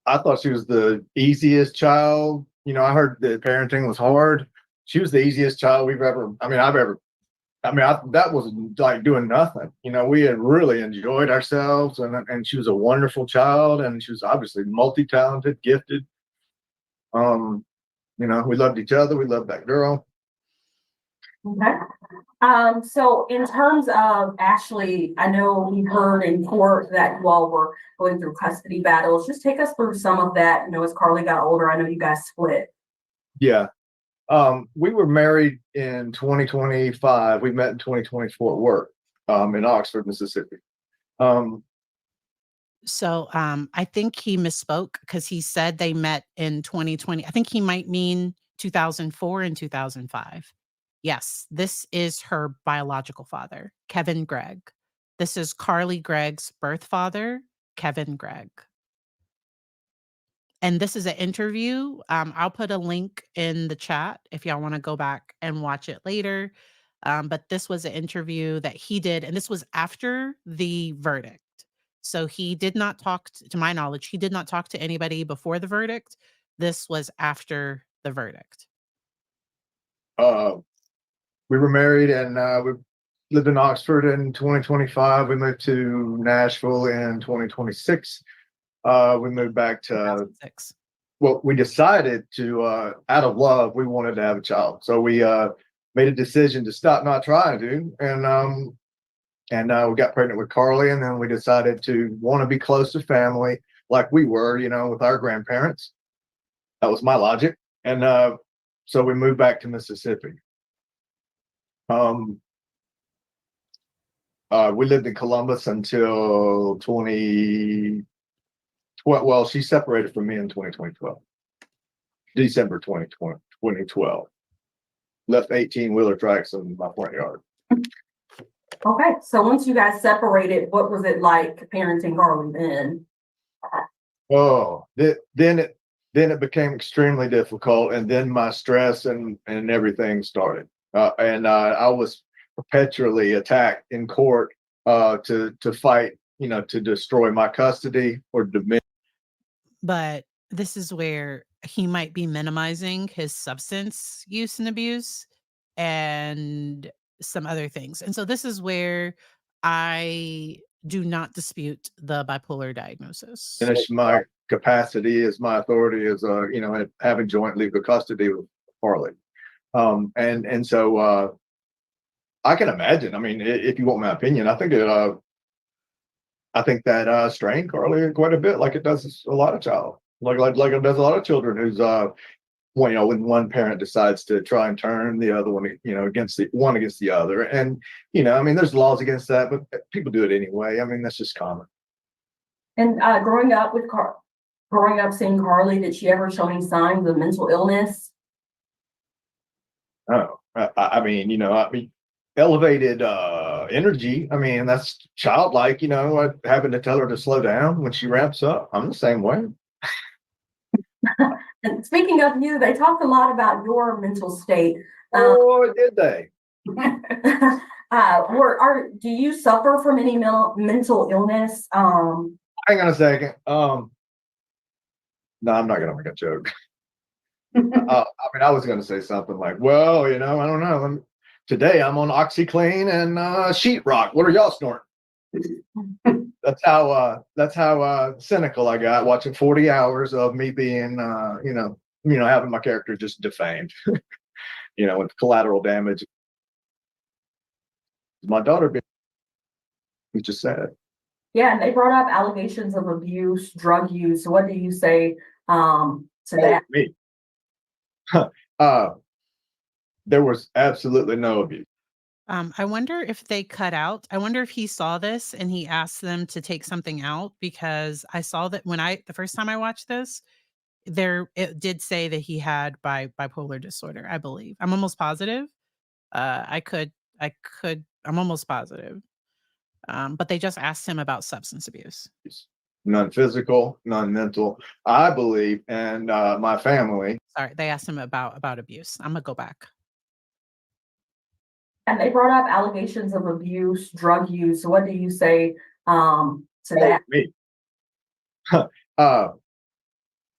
I thought she was the easiest child. I heard that parenting was hard. She was the easiest child we've ever. That was like doing nothing. We had really enjoyed ourselves, and she was a wonderful child, and she was obviously multi-talented, gifted. Um, we loved each other. We loved that girl. Okay. So in terms of Ashley, I know we heard in court that you all were going through custody battles. Just take us through some of that. As Carly got older, I know you guys split. Yeah. We were married in 2025. We met in 2024 at work, in Oxford, Mississippi. So I think he misspoke because he said they met in 2020. I think he might mean 2004 and 2005. Yes, this is her biological father, Kevin Gregg. This is Carly Gregg's birth father, Kevin Gregg. And this is an interview. I'll put a link in the chat if y'all want to go back and watch it later. But this was an interview that he did, and this was after the verdict. So he did not talk, to my knowledge, he did not talk to anybody before the verdict. This was after the verdict. We were married, and we lived in Oxford in 2025. We moved to Nashville in 2026. We moved back to 2006. Well, we decided to, out of love, we wanted to have a child. So we made a decision to stop not trying to, and we got pregnant with Carly, and then we decided to want to be close to family, like we were, with our grandparents. That was my logic, and so we moved back to Mississippi. We lived in Columbus until 20. Well, she separated from me in 2012, December 2012. Left 18-wheeler tracks in my front yard. Okay, so once you guys separated, what was it like parenting Carly then? Oh, then it became extremely difficult, and then my stress and everything started. And I was perpetually attacked in court to fight, to destroy my custody or diminish. But this is where he might be minimizing his substance use and abuse and some other things. And so this is where I do not dispute the bipolar diagnosis. Finish my capacity as my authority as having joint legal custody with Harley. And so I can imagine. I mean, if you want my opinion, I think that strained Carly quite a bit, like it does a lot of child, like it does a lot of children who's when one parent decides to try and turn the other one, against the other. And there's laws against that, but people do it anyway. I mean, that's just common. And growing up seeing Carly, did she ever show any signs of mental illness? Oh, I mean, elevated energy. I mean, that's childlike, having to tell her to slow down when she ramps up. I'm the same way. And speaking of you, they talked a lot about your mental state. Oh, did they? Do you suffer from any mental illness? Hang on a second. No, I'm not gonna make a joke. I was gonna say something like, well, I don't know. Today I'm on OxyClean and sheetrock. What are y'all snorting? That's how cynical I got watching 40 hours of me being, having my character just defamed, with collateral damage. My daughter being, it's just sad. Yeah, and they brought up allegations of abuse, drug use. What do you say to that? Me. There was absolutely no abuse. I wonder if they cut out. I wonder if he saw this and he asked them to take something out, because I saw that the first time I watched this, it did say that he had bipolar disorder, I believe. I'm almost positive. I'm almost positive. But they just asked him about substance abuse. None physical, none mental, I believe, and my family. Sorry, they asked him about abuse. I'm gonna go back. And they brought up allegations of abuse, drug use. What do you say to that? Me.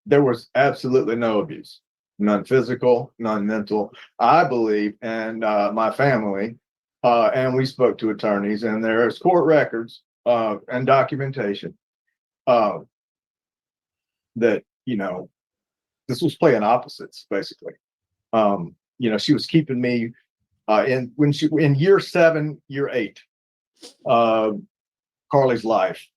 there was absolutely no abuse, none physical, none mental. I believe, and my family, and we spoke to attorneys, and there's court records and documentation uh, that, this was playing opposites, basically. She was keeping me in year 7, year 8, Carly's life.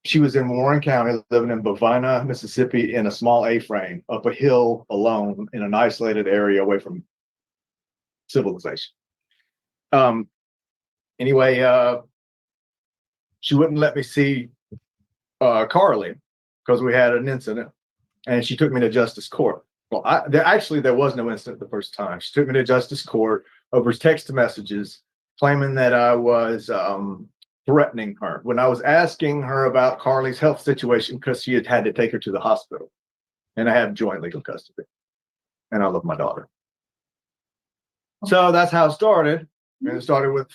She was in Warren County, living in Bovina, Mississippi, in a small A-frame up a hill alone in an isolated area away from civilization. Anyway, she wouldn't let me see Carly because we had an incident, and she took me to justice court. Well, there was no incident the first time. She took me to justice court over text messages claiming that I was threatening her when I was asking her about Carly's health situation because she had to take her to the hospital, and I have joint legal custody, and I love my daughter. So that's how it started. And it started with,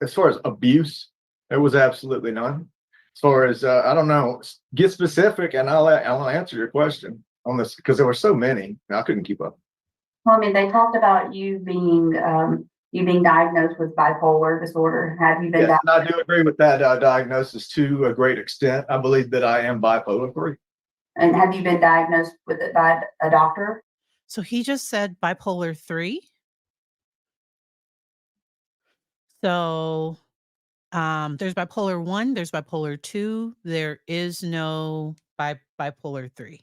as far as abuse, there was absolutely none. As far as, I don't know, get specific, and I'll answer your question on this because there were so many, I couldn't keep up. Well, I mean, they talked about you being diagnosed with bipolar disorder. Have you been? Yes, and I do agree with that diagnosis to a great extent. I believe that I am bipolar 3. And have you been diagnosed with it by a doctor? So he just said bipolar 3. So there's bipolar 1, there's bipolar 2, there is no bipolar 3.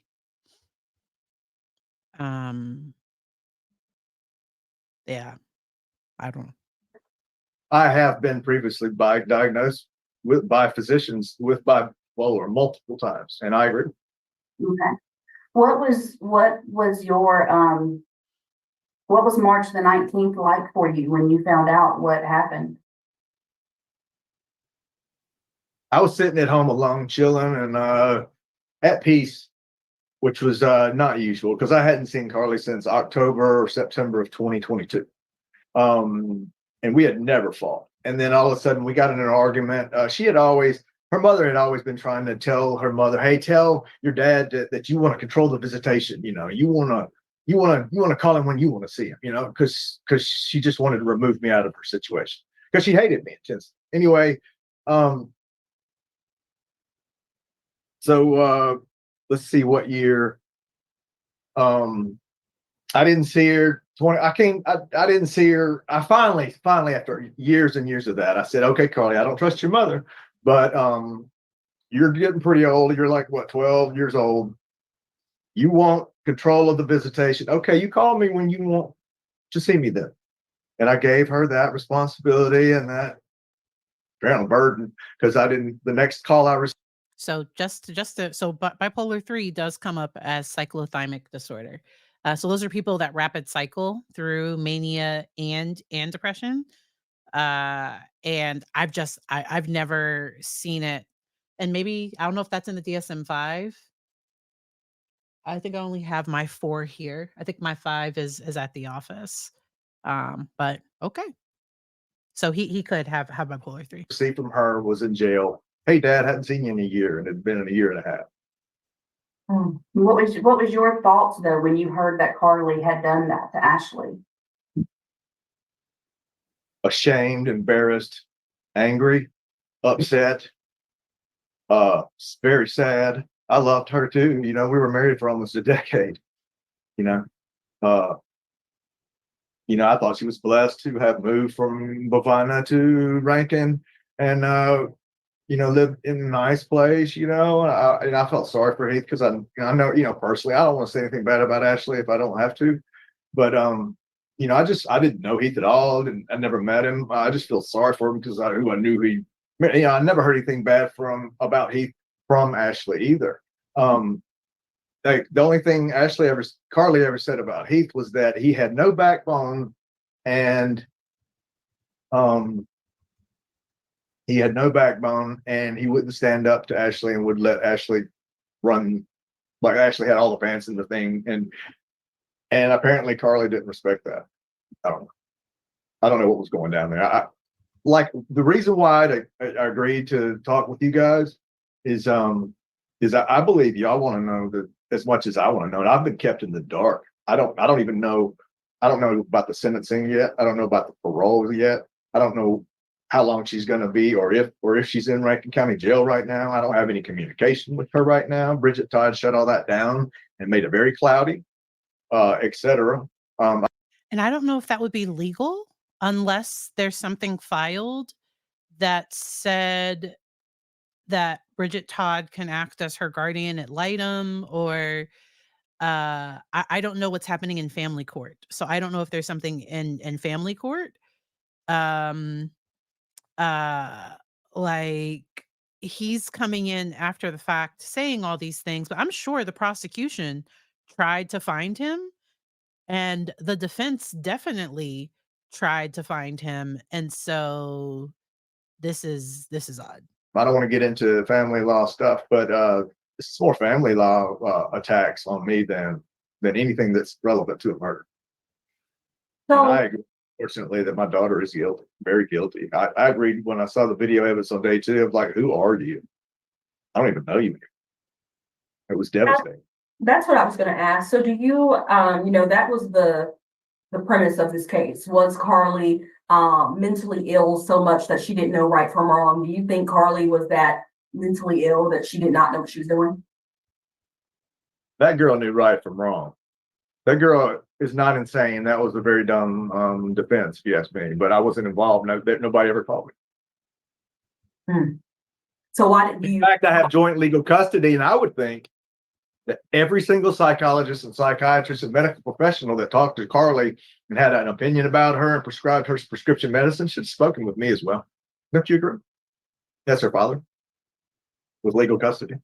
Yeah, I don't know. I have been previously diagnosed by physicians with bipolar multiple times, and I agree. Okay. What was your what was March the 19th like for you when you found out what happened? I was sitting at home alone, chilling and at peace, which was not usual because I hadn't seen Carly since October or September of 2022. And we had never fought. And then all of a sudden we got in an argument. Her mother had always been trying to tell her mother, hey, tell your dad that you want to control the visitation. You want to call him when you want to see him, because she just wanted to remove me out of her situation because she hated me intensely. Anyway, so let's see what year. I didn't see her I didn't see her. I finally after years and years of that, I said, okay, Carly, I don't trust your mother, but you're getting pretty old. You're like, what, 12 years old. You want control of the visitation. Okay, you call me when you want to see me then. And I gave her that responsibility and that burden because the next call I received. So bipolar 3 does come up as cyclothymic disorder. So those are people that rapid cycle through mania and depression. And I've never seen it. And maybe, I don't know if that's in the DSM-5. I think I only have my 4 here. I think my 5 is at the office. But okay. So he could have bipolar 3. Received from her was in jail. Hey, Dad, hadn't seen you in a year, and it had been in a year and a half. What was your thoughts though when you heard that Carly had done that to Ashley? Ashamed, embarrassed, angry, upset, very sad. I loved her too. We were married for almost a decade. I thought she was blessed to have moved from Bovina to Rankin and lived in a nice place, and I felt sorry for Heath because I know, personally, I don't want to say anything bad about Ashley if I don't have to, but I didn't know Heath at all, and I never met him. I just feel sorry for him because I knew I never heard anything bad about Heath from Ashley either. The only thing Carly ever said about Heath was that he had no backbone, and he wouldn't stand up to Ashley and would let Ashley run, like Ashley had all the pants in the thing, and apparently Carly didn't respect that. I don't know what was going down there. The reason why I agreed to talk with you guys is is I believe y'all want to know that as much as I want to know. And I've been kept in the dark. I don't even know. I don't know about the sentencing yet. I don't know about the parole yet. I don't know how long she's going to be, or if she's in Rankin County Jail right now. I don't have any communication with her right now. Bridget Todd shut all that down and made it very cloudy, etc. And I don't know if that would be legal unless there's something filed that said that Bridget Todd can act as her guardian ad litem, or I don't know what's happening in family court. So I don't know if there's something in family court. Um uh like he's coming in after the fact saying all these things, but I'm sure the prosecution tried to find him, and the defense definitely tried to find him. And so this is odd. I don't want to get into family law stuff, but it's more family law attacks on me than anything that's relevant to a murder. And So, I agree, fortunately, that my daughter is guilty, very guilty. I agreed when I saw the video evidence on day 2. I was like, "Who are you? I don't even know you." It was devastating. that's what I was gonna ask. So do you, that was the premise of this case. Was Carly mentally ill so much that she didn't know right from wrong? Do you think Carly was that mentally ill that she did not know what she was doing? That girl knew right from wrong. That girl is not insane. That was a very dumb defense, if you ask me. But I wasn't involved. Nobody ever called me. So why didn't In you? fact, I have joint legal custody, and I would think that every single psychologist and psychiatrist and medical professional that talked to Carly and had an opinion about her and prescribed her prescription medicine should have spoken with me as well. Don't you agree? That's her father with legal custody.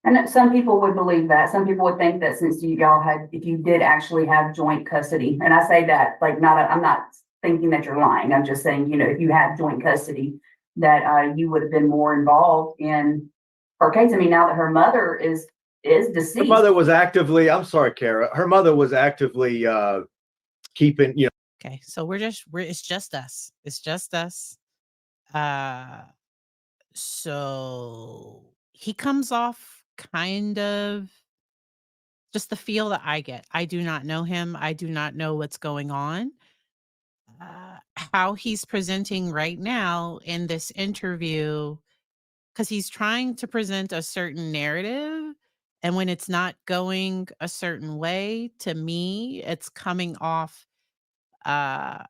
And some people would believe that. Some people would think that since y'all had, if you did actually have joint custody, and I say that like I'm not thinking that you're lying. I'm just saying, if you had joint custody, that you would have been more involved in her case. I mean, now that her mother is deceased. Her mother was actively, I'm sorry, Kara. Her mother was actively keeping, Okay, so it's just us. It's just us. So he comes off kind of just the feel that I get. I do not know him. I do not know what's going on. How he's presenting right now in this interview, because he's trying to present a certain narrative. And when it's not going a certain way, to me, it's coming off uh,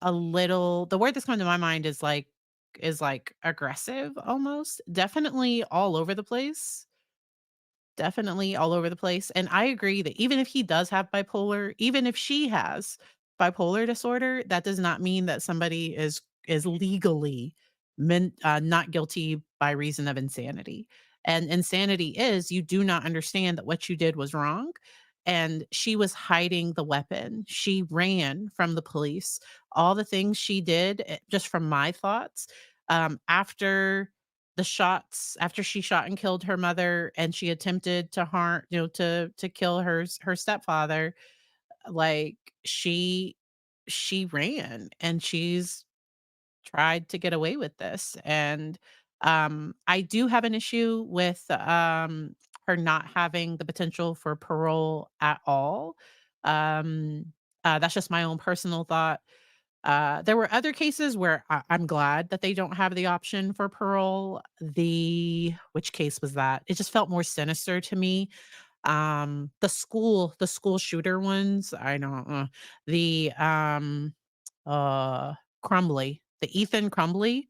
a little. The word that's coming to my mind is like aggressive almost. Definitely all over the place. Definitely all over the place. And I agree that even if he does have bipolar, even if she has bipolar disorder, that does not mean that somebody is legally not guilty by reason of insanity. And insanity is you do not understand that what you did was wrong. And she was hiding the weapon. She ran from the police. All the things she did, just from my thoughts, after she shot and killed her mother, and she attempted to harm, to kill her stepfather, like she ran, and she's tried to get away with this. And I do have an issue with her not having the potential for parole at all. um that's just my own personal thought. There were other cases where I'm glad that they don't have the option for parole. Which case was that? It just felt more sinister to me. The school shooter ones, I don't the uh Crumbly, the Ethan Crumbly.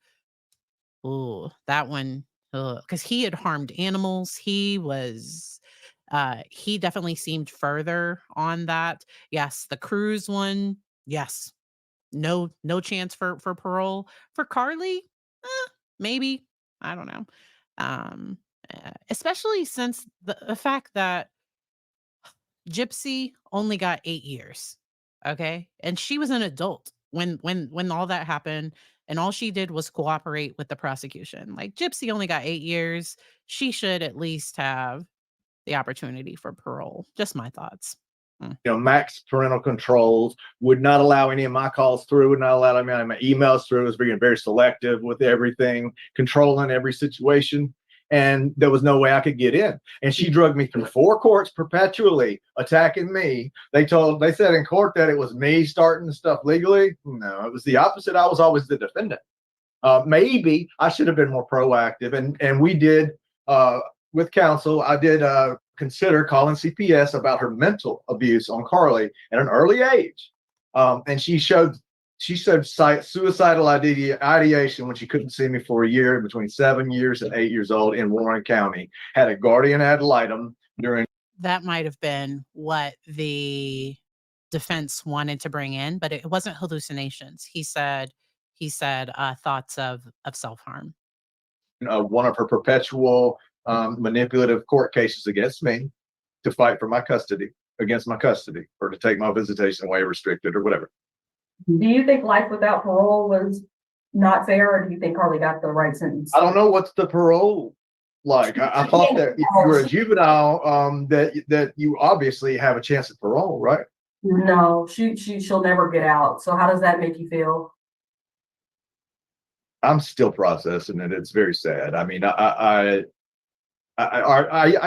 Oh, that one, because he had harmed animals. He definitely seemed further on that. Yes, the Cruz one, yes, no chance for parole. For Carly, maybe. I don't know. Especially since the fact that Gypsy only got 8 years. Okay? And she was an adult when all that happened, and all she did was cooperate with the prosecution. Like, Gypsy only got 8 years. She should at least have the opportunity for parole. Just my thoughts. Max parental controls, would not allow any of my calls through, would not allow any of my emails through, was being very selective with everything, controlling every situation. and there was no way I could get in. And she drugged me through 4 courts perpetually attacking me. They said in court that it was me starting the stuff legally. No, it was the opposite. I was always the defendant. Maybe I should have been more proactive. And we did, with counsel, I did consider calling CPS about her mental abuse on Carly at an early age. And she showed suicidal ideation when she couldn't see me for a year, between 7 years and 8 years old, in Warren County. Had a guardian ad litem during. That might have been what the defense wanted to bring in, but it wasn't hallucinations. He said thoughts of self-harm. One of her perpetual manipulative court cases against me to fight for my custody, against my custody, or to take my visitation away restricted or whatever. Do you think life without parole was not fair, or do you think Carly got the right sentence? I don't know what's the parole like. I thought that if you were a juvenile, that you obviously have a chance at parole, right? No, she'll never get out. So how does that make you feel? I'm still processing it. It's very sad. I mean, I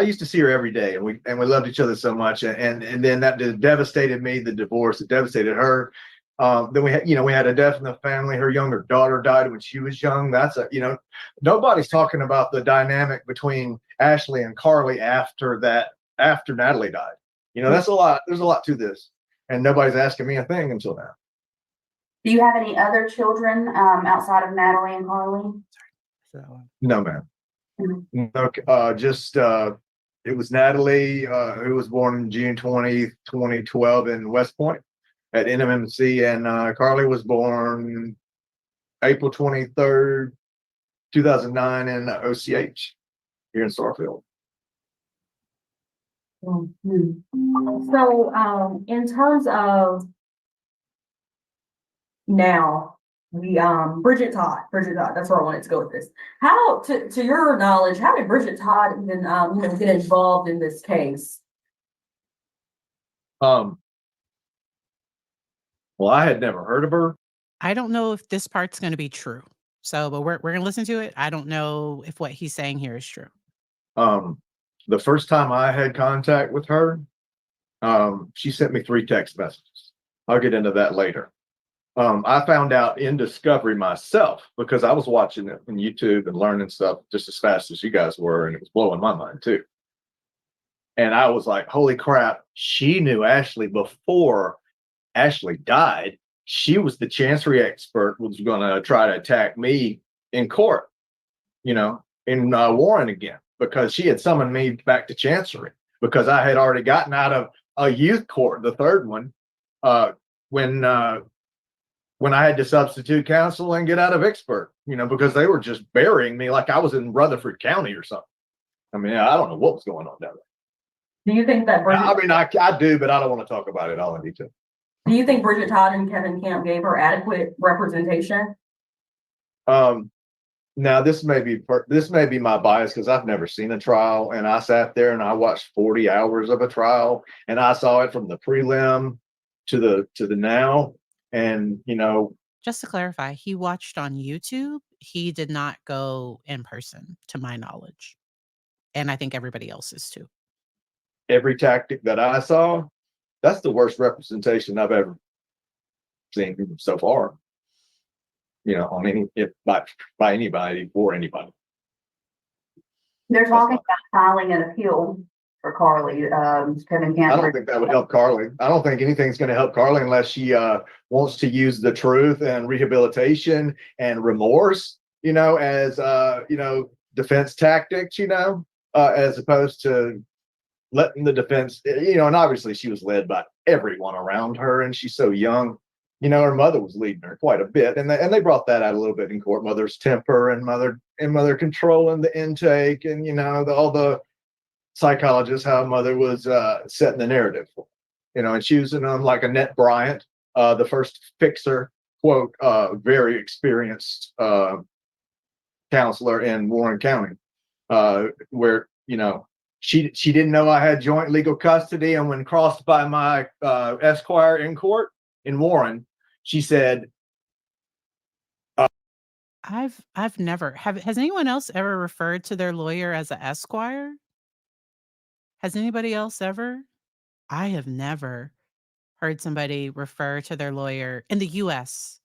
used to see her every day, and we loved each other so much, and then that devastated me. The divorce, it devastated her. Then we had a death in the family. Her younger daughter died when she was young. Nobody's talking about the dynamic between Ashley and Carly after Natalie died. That's a lot. There's a lot to this, and nobody's asking me a thing until now. Do you have any other children outside of Natalie and Carly? No, ma'am. Mm-hmm. No, it was Natalie, who was born in June 20th, 2012 in West Point at NMMC, and Carly was born April 23rd, 2009 in OCH here in Starfield. Mm-hmm. So, in terms of now, Bridget Todd, that's where I wanted to go with this. How, to your knowledge, how did Bridget Todd even, get involved in this case? Well, I had never heard of her. I don't know if this part's going to be true. So, but we're going to listen to it. I don't know if what he's saying here is true. The first time I had contact with her, she sent me 3 text messages. I'll get into that later. I found out in discovery myself because I was watching it on YouTube and learning stuff just as fast as you guys were, and it was blowing my mind too. And I was like, holy crap, she knew Ashley before Ashley died. She was the chancery expert who was going to try to attack me in court, in Warren again, because she had summoned me back to chancery because I had already gotten out of a youth court, the third one, when I had to substitute counsel and get out of expert, because they were just burying me like I was in Rutherford County or something. I mean, I don't know what was going on down there. Do you think that I do, but I don't want to talk about it all in detail. Do you think Bridget Todd and Kevin Camp gave her adequate representation? Now this may be my bias because I've never seen a trial, and I sat there and I watched 40 hours of a trial, and I saw it from the prelim to the now. And just to clarify, he watched on YouTube. He did not go in person, to my knowledge, and I think everybody else is too. Every tactic that I saw, that's the worst representation I've ever seen so far. On by anybody for anybody. They're talking about filing an appeal for Carly. Kevin Camp. I don't think that would help Carly. I don't think anything's going to help Carly unless she wants to use the truth and rehabilitation and remorse, as defense tactics, as opposed to letting the defense, and obviously she was led by everyone around her, and she's so young. Her mother was leading her quite a bit, and they brought that out a little bit in court. Mother's temper and mother controlling the intake, and all the psychologists, how mother was setting the narrative, and choosing them like Annette Bryant, the first fixer, quote, very experienced counselor in Warren County, where she didn't know I had joint legal custody, and when crossed by my Esquire in court in Warren, she said, I've never has anyone else ever referred to their lawyer as a esquire? Has anybody else ever? I have never heard somebody refer to their lawyer in the US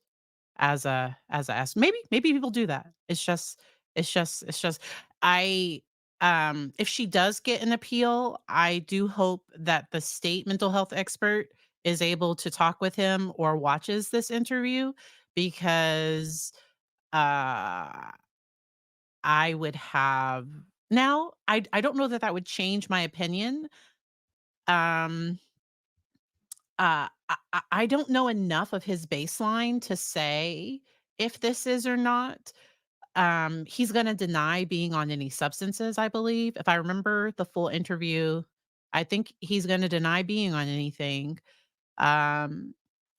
as a S. Maybe people do that. It's just I if she does get an appeal, I do hope that the state mental health expert is able to talk with him or watches this interview because uh I would have now I don't know that that would change my opinion. Um I don't know enough of his baseline to say if this is or not. He's gonna deny being on any substances, I believe. If I remember the full interview, I think he's gonna deny being on anything. Um,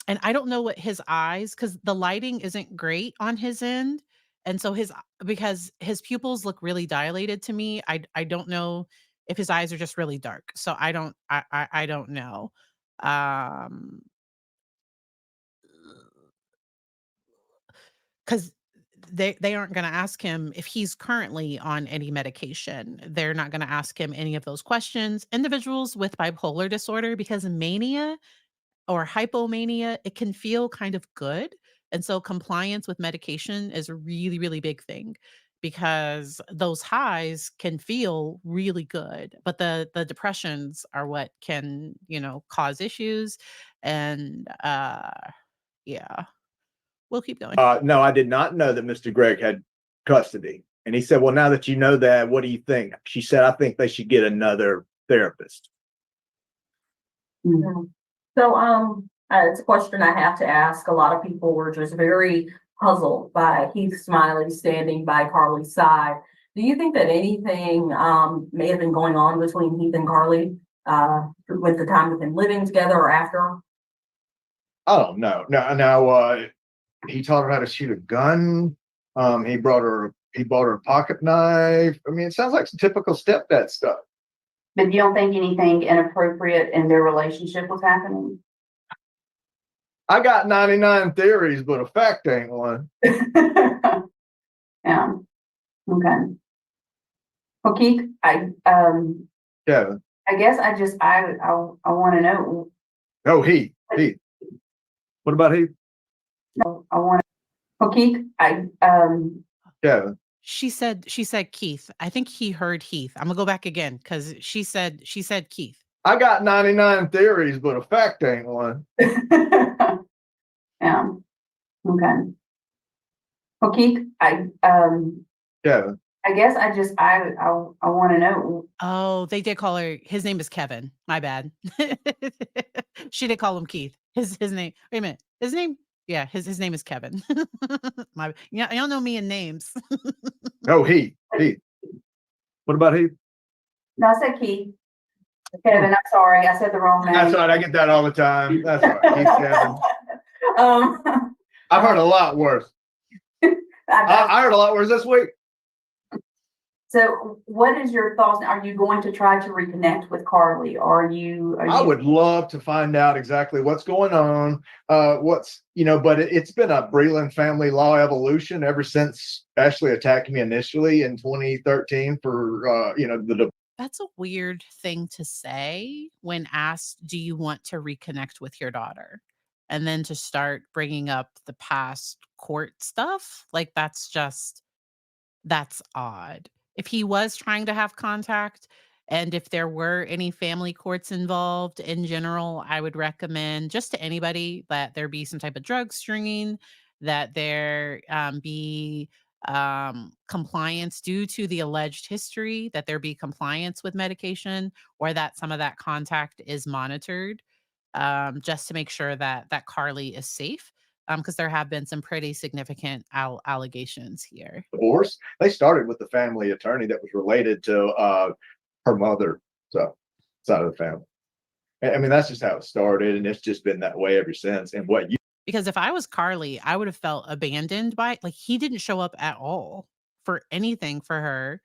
and I don't know what his eyes, because the lighting isn't great on his end, and so because his pupils look really dilated to me, I don't know if his eyes are just really dark. So I don't know. Um 'Cause they aren't gonna ask him if he's currently on any medication. They're not gonna ask him any of those questions. Individuals with bipolar disorder, because mania or hypomania, it can feel kind of good, and so compliance with medication is a really, really big thing because those highs can feel really good, but the depressions are what can, cause issues, and, yeah. We'll keep going. No, I did not know that Mr. Gregg had custody. And he said, well, now that you know that, what do you think? She said, I think they should get another therapist. Mhm. So, it's a question I have to ask. A lot of people were just very puzzled by Heath Smiley standing by Carly's side. Do you think that anything, may have been going on between Heath and Carly, with the time they've been living together or after? I don't know. Now, he taught her how to shoot a gun. He bought her a pocket knife. I mean, it sounds like some typical stepdad stuff. But you don't think anything inappropriate in their relationship was happening? I got 99 theories, but a fact ain't one. Yeah. Okay. Well, Keith, Kevin. I guess I want to know. Oh, Heath. What about Heath? I want. Well, Keith, Kevin. She said Keith. I think he heard Heath. I'm gonna go back again because she said Keith. I got 99 theories, but a fact ain't one. Yeah. Okay. Well, Keith, Kevin. I guess I want to know. Oh, they did call her. His name is Kevin. My bad. She did call him Keith. His name. Wait a minute. His name. Yeah, his name is Kevin. Y'all know me in names. Oh, Heath. What about Heath? No, I said Keith. Kevin, I'm sorry, I said the wrong name. That's all right. I get that all the time. That's all right. Heath, Kevin. I've heard a lot worse. I heard a lot worse this week. So what is your thoughts? Are you going to try to reconnect with Carly? I would love to find out exactly what's going on. But it's been a Breland family law evolution ever since Ashley attacked me initially in 2013 for, That's a weird thing to say when asked, do you want to reconnect with your daughter? And then to start bringing up the past court stuff. Like, that's odd. If he was trying to have contact and if there were any family courts involved in general, I would recommend just to anybody that there be some type of drug screening, that there be compliance due to the alleged history, that there be compliance with medication, or that some of that contact is monitored, just to make sure that Carly is safe, because there have been some pretty significant allegations here. divorce. They started with the family attorney that was related to her mother, so side of the family. I mean, that's just how it started, and it's just been that way ever since. And Because if I was Carly, I would have felt abandoned by, like, he didn't show up at all for anything for her,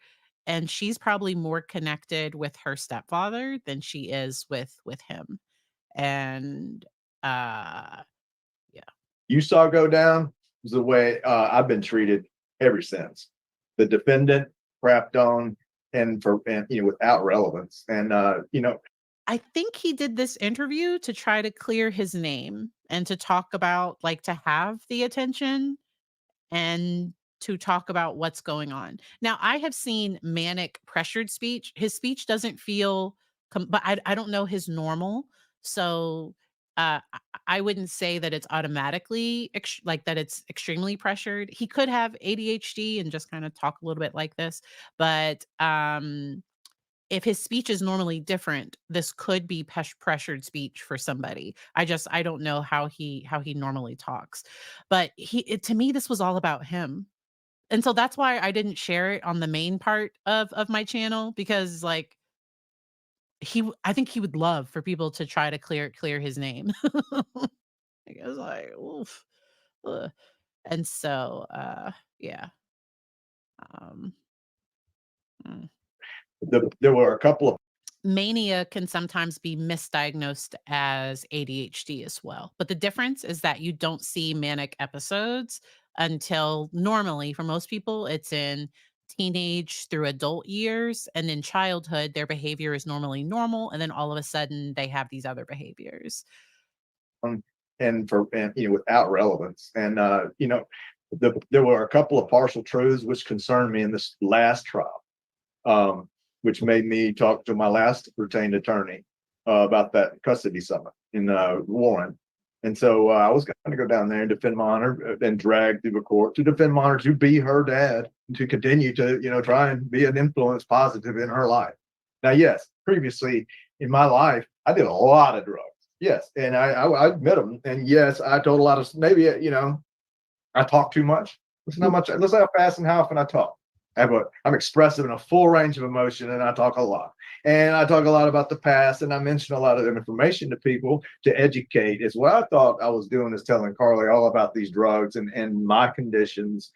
and she's probably more connected with her stepfather than she is with him. And yeah. you saw go down is the way I've been treated every sense. The defendant crapped on and without relevance. And I think he did this interview to try to clear his name and to talk about, like, to have the attention and to talk about what's going on. Now, I have seen manic pressured speech. His speech doesn't feel, but I don't know his normal. So I wouldn't say that it's automatically like that it's extremely pressured. He could have ADHD and just kind of talk a little bit like this, but if his speech is normally different, this could be pressured speech for somebody. I don't know how he normally talks. But to me, this was all about him. And so that's why I didn't share it on the main part of my channel, because like I think he would love for people to try to clear his name. I was like, oof. Ugh. And so yeah. Um mm. there were a couple of Mania can sometimes be misdiagnosed as ADHD as well. But the difference is that you don't see manic episodes until, normally for most people, it's in teenage through adult years. And in childhood, their behavior is normally normal. And then all of a sudden they have these other behaviors. without relevance. And there were a couple of partial truths which concerned me in this last trial, which made me talk to my last retained attorney about that custody summit in Warren. And so I was going to go down there and defend my honor and drag through the court to defend my honor, to be her dad, and to continue to try and be an influence positive in her life. Now, yes, previously in my life, I did a lot of drugs. Yes, and I admit them. And yes, I told a lot of, maybe I talk too much. Listen how much. Listen how fast and how often I talk. I'm expressive in a full range of emotion, and I talk a lot. And I talk a lot about the past, and I mention a lot of information to people to educate. Is what I thought I was doing, is telling Carly all about these drugs and my conditions,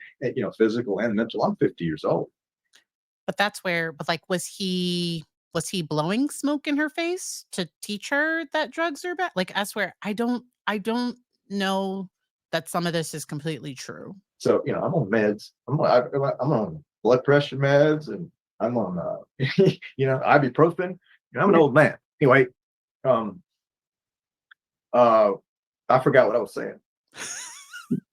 physical and mental. I'm 50 years old. But but like, was he blowing smoke in her face to teach her that drugs are bad? Like, I swear, I don't know that some of this is completely true. So, I'm on meds. I'm on blood pressure meds, and I'm on, ibuprofen. I'm an old man. Anyway, I forgot what I was saying.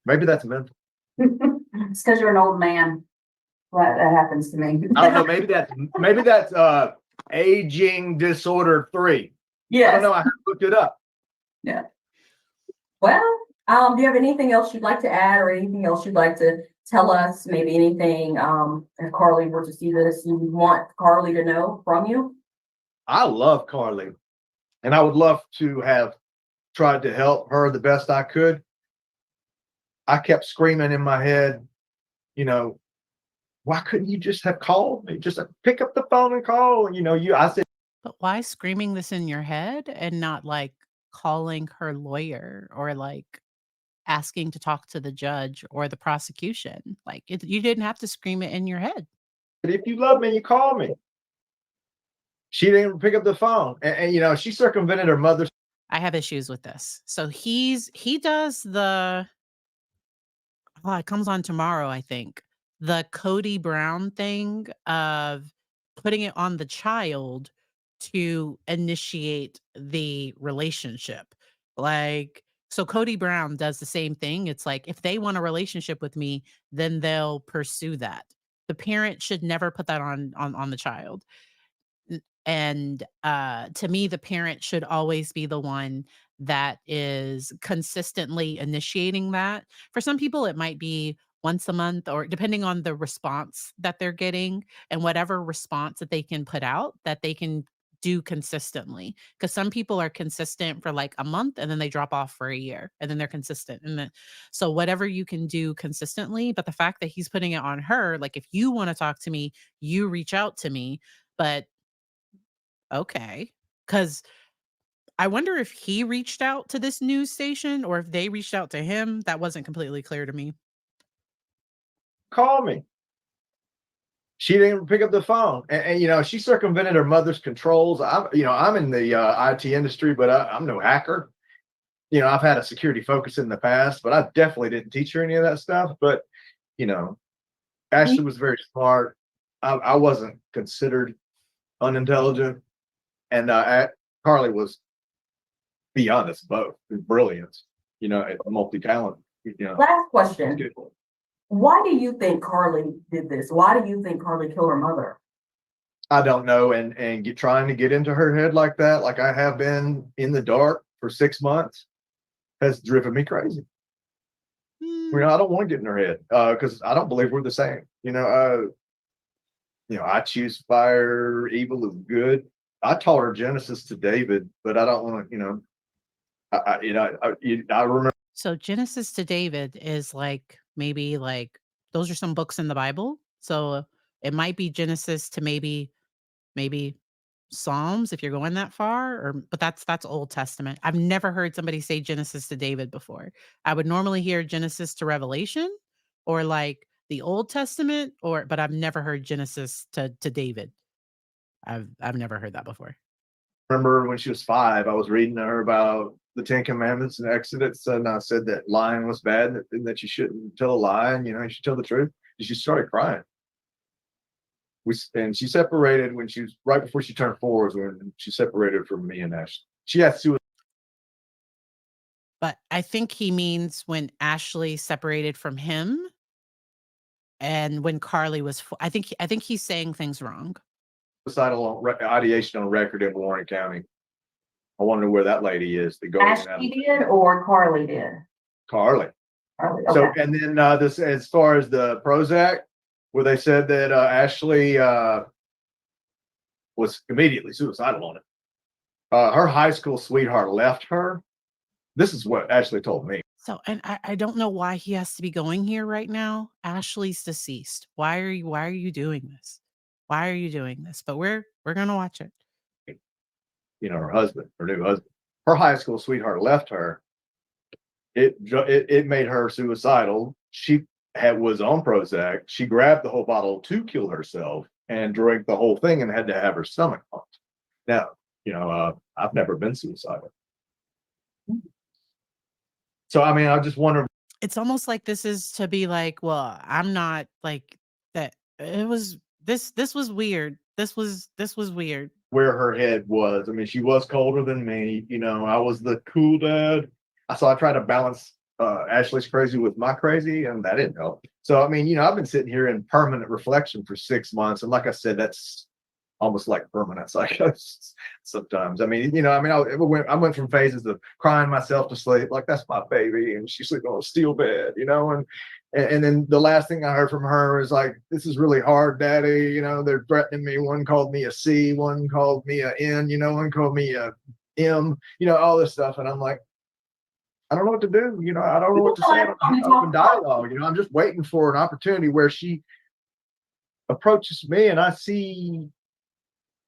Maybe that's mental. It's because you're an old man. That happens to me. I don't know. Maybe that's aging disorder 3. Yes. I don't know. I haven't looked it up. Yeah. Well, do you have anything else you'd like to add, or anything else you'd like to tell us? Maybe anything, if Carly were to see this, you want Carly to know from you? I love Carly, and I would love to have tried to help her the best I could. I kept screaming in my head, why couldn't you just have called me? Just pick up the phone and call. I said, But why screaming this in your head and not like calling her lawyer, or like asking to talk to the judge or the prosecution? Like, you didn't have to scream it in your head. if you love me, you call me. She didn't pick up the phone, and she circumvented her mother's. I have issues with this. So he does it comes on tomorrow, I think. The Cody Brown thing of putting it on the child to initiate the relationship. Like, so Cody Brown does the same thing. It's like, if they want a relationship with me, then they'll pursue that. The parent should never put that on the child. And to me, the parent should always be the one that is consistently initiating that. For some people, it might be once a month, or depending on the response that they're getting, and whatever response that they can put out, that they can do consistently. Because some people are consistent for like a month, and then they drop off for a year, and then they're consistent. And then, so whatever you can do consistently. But the fact that he's putting it on her, like, if you want to talk to me, you reach out to me. But okay. Because I wonder if he reached out to this news station, or if they reached out to him. That wasn't completely clear to me. Call me. She didn't pick up the phone, and she circumvented her mother's controls. I'm in the IT industry, but I'm no hacker. I've had a security focus in the past, but I definitely didn't teach her any of that stuff. But Ashley was very smart. I wasn't considered unintelligent, and Carly was beyond us both. Brilliant, multi-talent. Last question. Why do you think Carly did this? Why do you think Carly killed her mother? I don't know, and trying to get into her head like that, like I have been in the dark for 6 months, has driven me crazy. I don't want to get in her head because I don't believe we're the same. I choose fire, evil is good. I taught her Genesis to David, but I don't want to. I remember. So Genesis to David is maybe those are some books in the Bible. So it might be Genesis to maybe Psalms if you're going that far, but that's Old Testament. I've never heard somebody say Genesis to David before. I would normally hear Genesis to Revelation or the Old Testament, but I've never heard Genesis to David. I've never heard that before. Remember when she was 5, I was reading to her about the 10 Commandments and Exodus, and I said that lying was bad, and that you shouldn't tell a lie, and you should tell the truth. And she started crying. And she separated when she was right before she turned 4 is when she separated from me and Ashley. She had suicide. But I think he means when Ashley separated from him and when Carly was, I think he's saying things wrong. Suicidal ideation on record in Warren County. I want to know where that lady is. Ashley did or Carly did? Carly. Carly, okay. So, and then this, as far as the Prozac, where they said that Ashley was immediately suicidal on it. Her high school sweetheart left her. This is what Ashley told me. So, and I don't know why he has to be going here right now. Ashley's deceased. Why are you doing this? Why are you doing this? But we're gonna watch it. Her new husband, her high school sweetheart left her. It made her suicidal. She was on Prozac. She grabbed the whole bottle to kill herself and drank the whole thing and had to have her stomach pumped. Now, I've never been suicidal. So, I just wonder. It's almost like this is to be well, I'm not that. It was this was weird. This was weird. Where her head was. She was colder than me. I was the cool dad. So I tried to balance Ashley's crazy with my crazy, and that didn't help. So, I've been sitting here in permanent reflection for 6 months. And like I said, that's almost like permanent psychosis sometimes. I went from phases of crying myself to sleep, like that's my baby, and she's sleeping on a steel bed, and then the last thing I heard from her is this is really hard, Daddy. They're threatening me. One called me a C, one called me a N, one called me a M, all this stuff. And I'm like, I don't know what to do. I don't know what to say. Open dialogue. I'm just waiting for an opportunity where she approaches me and I see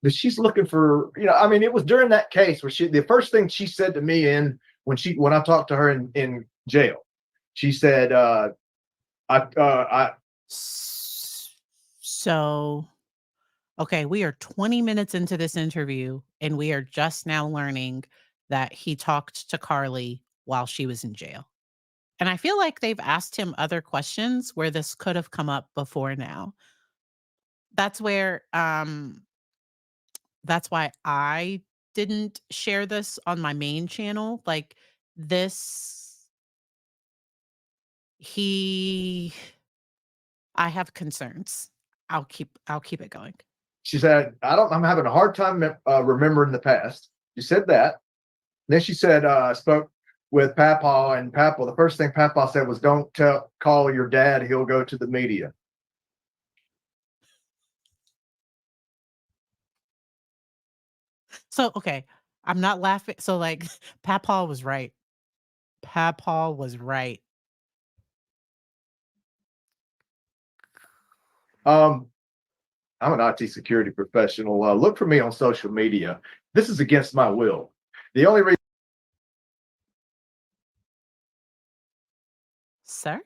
that she's looking for, it was during that case where the first thing she said to me when I talked to her in jail, she said, So, okay, we are 20 minutes into this interview and we are just now learning that he talked to Carly while she was in jail. And I feel like they've asked him other questions where this could have come up before now. That's where, that's why I didn't share this on my main channel. I have concerns. I'll keep it going. She said, I'm having a hard time remembering the past. She said that. Then she said, I spoke with Papa, and Papa, the first thing Papa said was, don't call your dad. He'll go to the media. So, okay, I'm not laughing. So Papa was right. Papa was right. I'm an IT security professional. Look for me on social media. This is against my will. The only reason. Sir?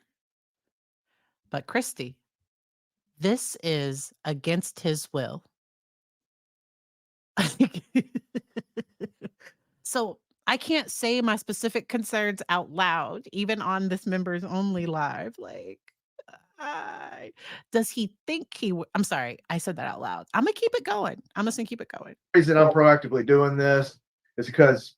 But Christy, this is against his will. So I can't say my specific concerns out loud, even on this members only live. Does he think I'm sorry, I said that out loud. I'm gonna keep it going. I'm just gonna keep it going. Reason I'm proactively doing this is because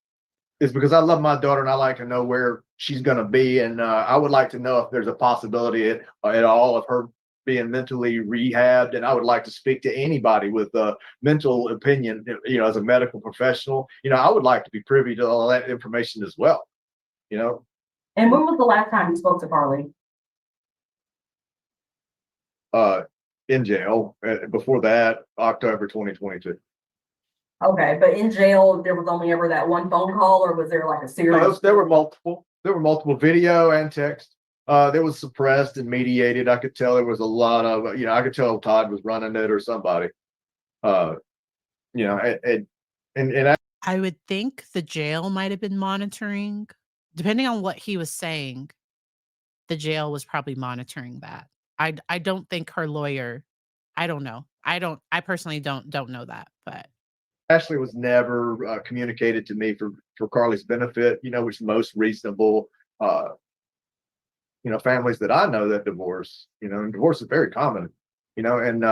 I love my daughter and I like to know where she's going to be, and I would like to know if there's a possibility at all of her being mentally rehabbed. And I would like to speak to anybody with a mental opinion, as a medical professional. I would like to be privy to all that information as well. And when was the last time you spoke to Carly? In jail. Before that, October 2022. Okay, but in jail, there was only ever that one phone call, or was there like a series? There were multiple. There were multiple video and text. There was suppressed and mediated. I could tell there was a lot of, I could tell Todd was running it or somebody. You know, and I would think the jail might have been monitoring. Depending on what he was saying, the jail was probably monitoring that. I don't think her lawyer. I don't know. I personally don't know that, but Ashley was never communicated to me for Carly's benefit. Which most reasonable, families that I know that divorce. And divorce is very common. And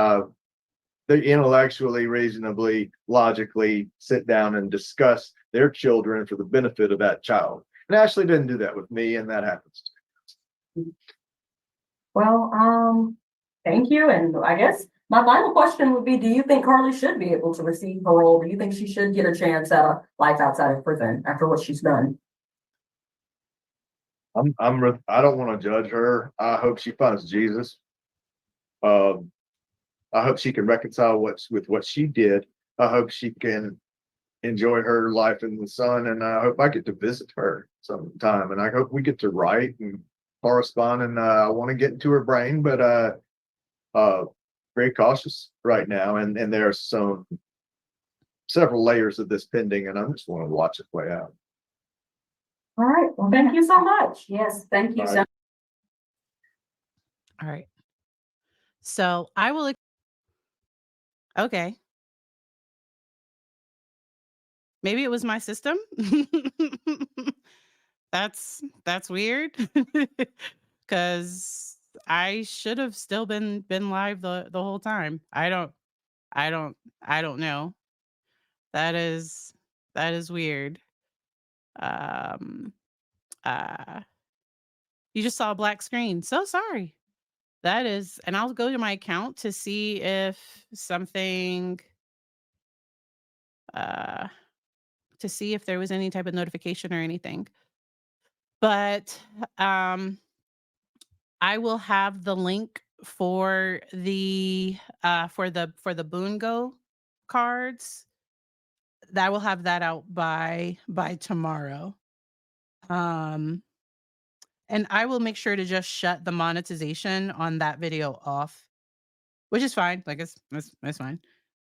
they intellectually, reasonably, logically sit down and discuss their children for the benefit of that child. And Ashley didn't do that with me, and that happens. Well, thank you. And I guess my final question would be, do you think Carly should be able to receive parole? Do you think she should get a chance at a life outside of prison after what she's done? I don't want to judge her. I hope she finds Jesus. I hope she can reconcile with what she did. I hope she can enjoy her life in the sun, and I hope I get to visit her sometime. And I hope we get to write and correspond. And I want to get into her brain, but very cautious right now. And there are several layers of this pending, and I just want to watch it play out. All right. Well, thank you so much. Yes, thank you All so right. much. all right. So I will. Okay. Maybe it was my system. That's weird. Because I should have still been live the whole time. I don't know. That is weird. Um uh you just saw a black screen. So sorry. That is, and I'll go to my account to see if something uh to see if there was any type of notification or anything. But I will have the link for the Boon Go cards. That will have that out by tomorrow. Um and I will make sure to just shut the monetization on that video off, which is fine. Like it's fine.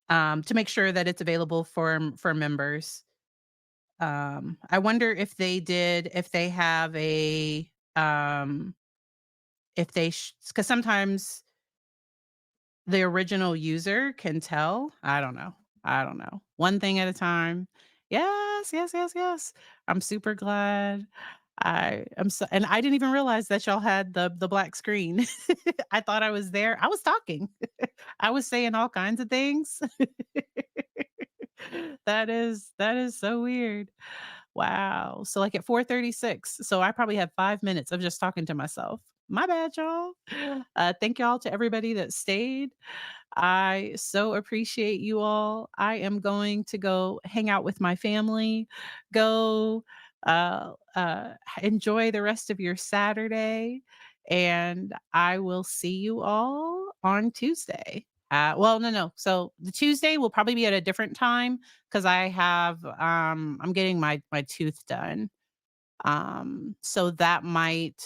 To make sure that it's available for members. I wonder if they have a if they because sometimes the original user can tell. I don't know. I don't know. One thing at a time. Yes, yes, yes, yes. I'm super glad. I am so, and I didn't even realize that y'all had the black screen. I thought I was there. I was talking. I was saying all kinds of things. That is so weird. Wow. So like at 4:36. So I probably had 5 minutes of just talking to myself. My bad, y'all. Thank y'all to everybody that stayed. I so appreciate you all. I am going to go hang out with my family, go enjoy the rest of your Saturday, and I will see you all on Tuesday. Well, no. So the Tuesday will probably be at a different time because I'm getting my tooth done. So that might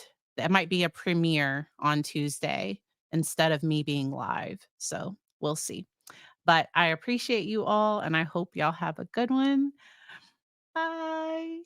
be a premiere on Tuesday instead of me being live. So we'll see. But I appreciate you all and I hope y'all have a good one. Bye.